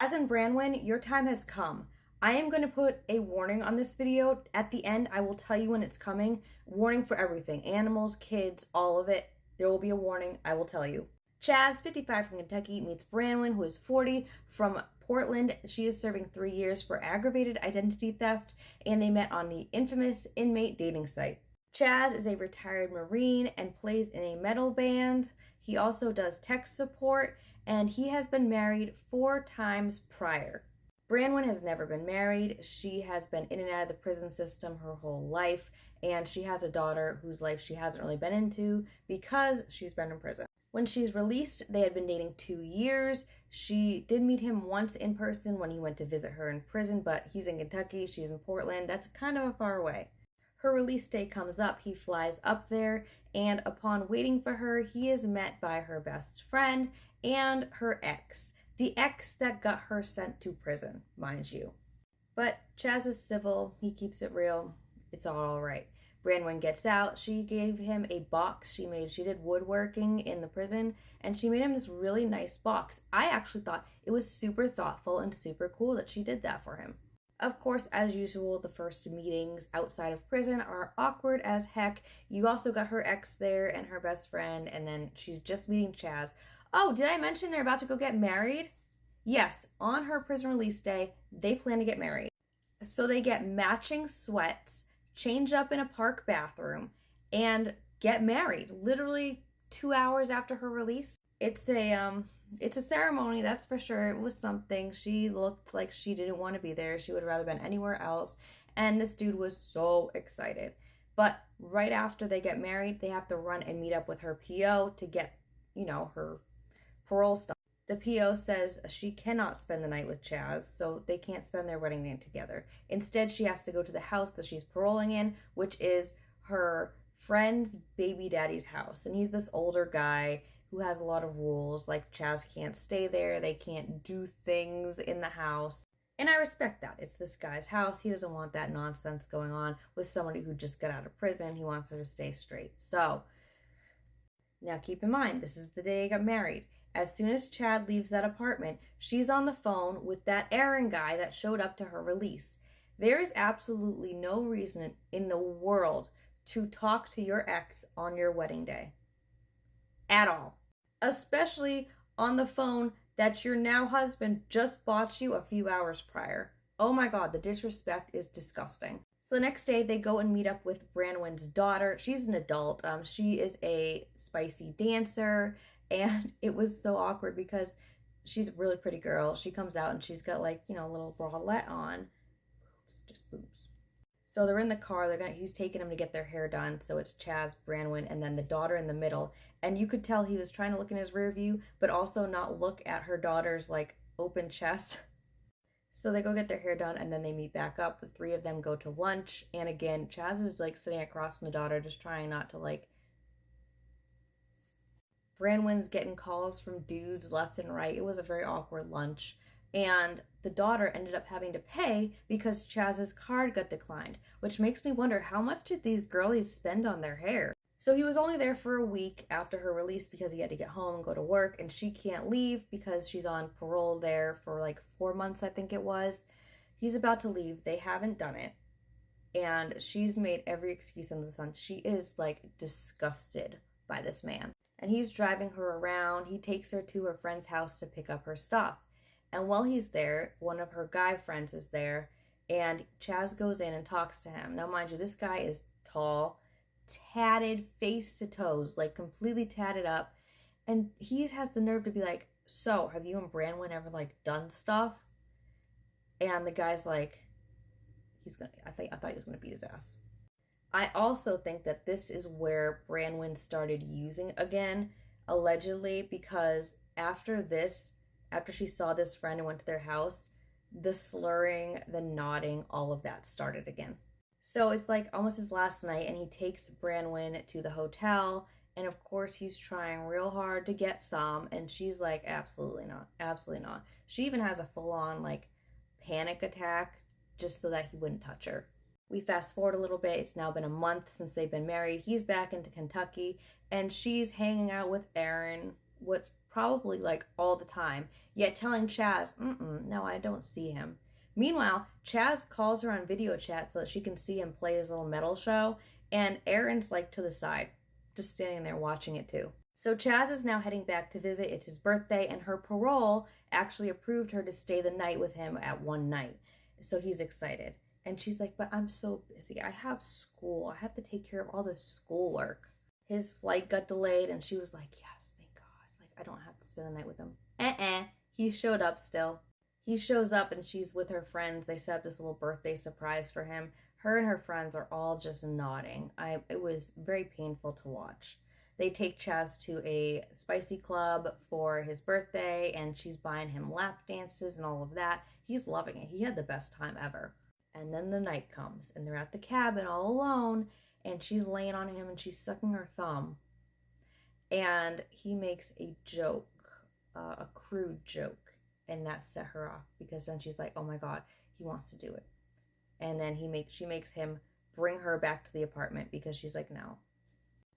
Chaz and Branwin, your time has come. I am going to put a warning on this video. At the end, I will tell you when it's coming. Warning for everything. Animals, kids, all of it. There will be a warning. I will tell you. Chaz, 55 from Kentucky, meets Branwin, who is 40 from Portland. She is serving 3 years for aggravated identity theft, and they met on the infamous inmate dating site. Chaz is a retired Marine and plays in a metal band. He also does tech support, and he has been married 4 times prior. Branwin has never been married. She has been in and out of the prison system her whole life, and she has a daughter whose life she hasn't really been into because she's been in prison. When she's released, they had been dating 2 years. She did meet him once in person when he went to visit her in prison, but he's in Kentucky, she's in Portland. That's kind of a far away. Her release day comes up, he flies up there, and upon waiting for her, he is met by her best friend and her ex. The ex that got her sent to prison, mind you. But Chaz is civil, he keeps it real, it's all right. Branwin gets out. She gave him a box she made. She did woodworking in the prison, and she made him this really nice box. I actually thought it was super thoughtful and super cool that she did that for him. Of course, as usual, the first meetings outside of prison are awkward as heck. You also got her ex there and her best friend, and then she's just meeting Chaz. Oh, did I mention they're about to go get married? Yes, on her prison release day, they plan to get married. So they get matching sweats, change up in a park bathroom, and get married literally 2 hours after her release. It's a ceremony, that's for sure. It was something. She looked like she didn't want to be there. She would have rather been anywhere else, and this dude was so excited. But right after they get married, they have to run and meet up with her PO to get, her parole stuff. The PO says she cannot spend the night with Chaz, so they can't spend their wedding night together. Instead, she has to go to the house that she's paroling in, which is her friend's baby daddy's house. And he's this older guy who has a lot of rules, like Chaz can't stay there, they can't do things in the house. And I respect that. It's this guy's house. He doesn't want that nonsense going on with somebody who just got out of prison. He wants her to stay straight. So, now keep in mind, this is the day they got married. As soon as Chad leaves that apartment, she's on the phone with that errand guy that showed up to her release. There is absolutely no reason in the world to talk to your ex on your wedding day. At all. Especially on the phone that your now husband just bought you a few hours prior. Oh my God, the disrespect is disgusting. So the next day, they go and meet up with Branwin's daughter. She's an adult. She is a spicy dancer. And it was so awkward because she's a really pretty girl. She comes out and she's got a little bralette on. Boobs, just boobs. So they're in the car. He's taking them to get their hair done. So it's Chaz, Branwin, and then the daughter in the middle. And you could tell he was trying to look in his rear view, but also not look at her daughter's open chest. So they go get their hair done and then they meet back up. The 3 of them go to lunch. And again, Chaz is sitting across from the daughter, just trying not to Branwin's getting calls from dudes left and right. It was a very awkward lunch. And the daughter ended up having to pay because Chaz's card got declined, which makes me wonder, how much did these girlies spend on their hair? So he was only there for a week after her release because he had to get home and go to work, and she can't leave because she's on parole there for 4 months, I think it was. He's about to leave. They haven't done it. And she's made every excuse under the sun. She is disgusted by this man. And he's driving her around. He takes her to her friend's house to pick up her stuff. And while he's there, one of her guy friends is there, and Chaz goes in and talks to him. Now, mind you, this guy is tall, tatted face to toes, completely tatted up. And he has the nerve to be like, so, have you and Branwin ever, done stuff? And the guy's I thought he was gonna beat his ass. I also think that this is where Branwin started using again, allegedly, because after she saw this friend and went to their house, the slurring, the nodding, all of that started again. So it's almost his last night, and he takes Branwin to the hotel, and of course he's trying real hard to get some, and she's like, absolutely not, absolutely not. She even has a full-on panic attack just so that he wouldn't touch her. We fast forward a little bit. It's now been a month since they've been married. He's back into Kentucky, and she's hanging out with Aaron, what's probably like all the time, yet telling Chaz, no, I don't see him. Meanwhile, Chaz calls her on video chat so that she can see him play his little metal show, and Aaron's like to the side, just standing there watching it too. So Chaz is now heading back to visit. It's his birthday, and her parole actually approved her to stay the night with him at one night. So he's excited. And she's like, but I'm so busy. I have school. I have to take care of all the schoolwork. His flight got delayed, and she was like, yes, thank God. Like, I don't have to spend the night with him. He showed up still. He shows up, and she's with her friends. They set up this little birthday surprise for him. Her and her friends are all just nodding. It was very painful to watch. They take Chaz to a spicy club for his birthday, and she's buying him lap dances and all of that. He's loving it. He had the best time ever. And then the night comes, and they're at the cabin all alone, and she's laying on him, and she's sucking her thumb. And he makes a joke, a crude joke, and that set her off, because then she's like, oh my God, he wants to do it. And then she makes him bring her back to the apartment, because she's like, no.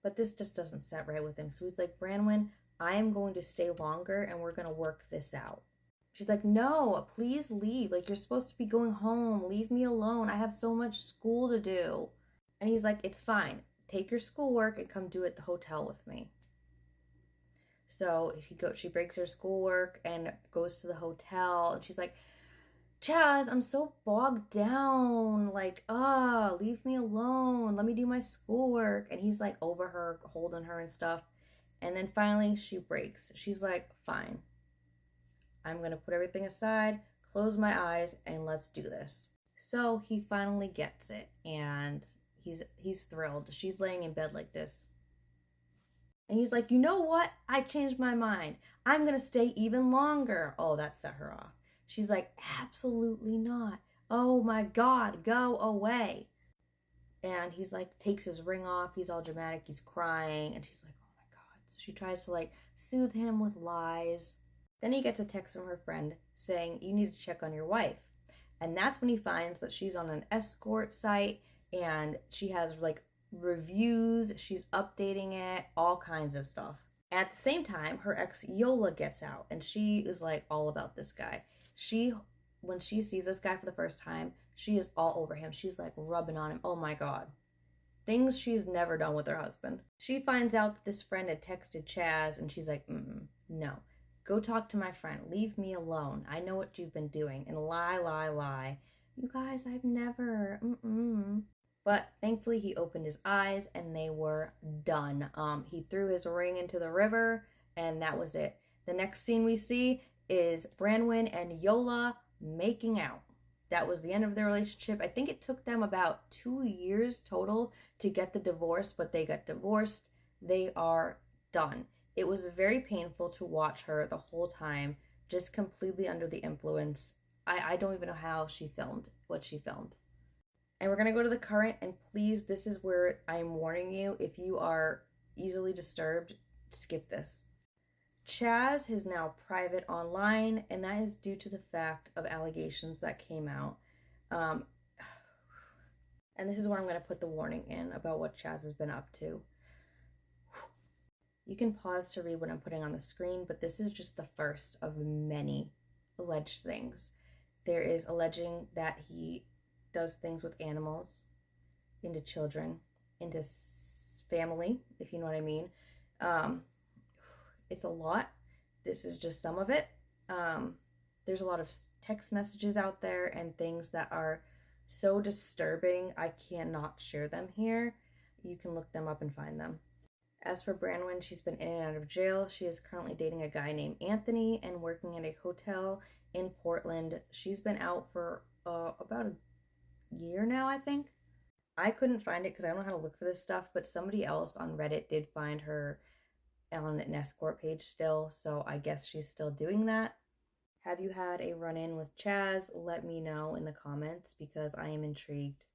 But this just doesn't set right with him. So he's like, Branwin, I am going to stay longer, and we're going to work this out. She's like, no, please leave. Like, you're supposed to be going home. Leave me alone. I have so much school to do. And he's like, it's fine. Take your schoolwork and come do it at the hotel with me. So she breaks her schoolwork and goes to the hotel. And she's like, Chaz, I'm so bogged down. Like, leave me alone. Let me do my schoolwork. And he's like over her, holding her and stuff. And then finally she breaks. She's like, fine. I'm going to put everything aside, close my eyes, and let's do this. So he finally gets it, and he's thrilled. She's laying in bed like this. And he's like, you know what? I changed my mind. I'm going to stay even longer. Oh, that set her off. She's like, absolutely not. Oh my God, go away. And he's like, takes his ring off. He's all dramatic. He's crying. And she's like, oh my God. So she tries to like soothe him with lies. Then he gets a text from her friend saying, you need to check on your wife. And that's when he finds that she's on an escort site, and she has like reviews, she's updating it, all kinds of stuff. At the same time, her ex Yola gets out, and she is like all about this guy. When she sees this guy for the first time, she is all over him. She's like rubbing on him. Oh my God. Things she's never done with her husband. She finds out that this friend had texted Chaz, and she's like, no. Go talk to my friend. Leave me alone. I know what you've been doing. And lie. You guys, I've never. But thankfully, he opened his eyes, and they were done. He threw his ring into the river, and that was it. The next scene we see is Branwin and Yola making out. That was the end of their relationship. I think it took them about 2 years total to get the divorce, but they got divorced. They are done. It was very painful to watch her the whole time, just completely under the influence. I don't even know how she filmed what she filmed. And we're going to go to the current, and please, this is where I'm warning you, if you are easily disturbed, skip this. Chaz is now private online, and that is due to the fact of allegations that came out. And this is where I'm going to put the warning in about what Chaz has been up to. You can pause to read what I'm putting on the screen, but this is just the first of many alleged things. There is alleging that he does things with animals, into children, into family, if you know what I mean. It's a lot. This is just some of it. There's a lot of text messages out there and things that are so disturbing, I cannot share them here. You can look them up and find them. As for Branwin, she's been in and out of jail. She is currently dating a guy named Anthony and working at a hotel in Portland. She's been out for about a year now, I think. I couldn't find it because I don't know how to look for this stuff, but somebody else on Reddit did find her on an escort page still, so I guess she's still doing that. Have you had a run-in with Chaz? Let me know in the comments because I am intrigued.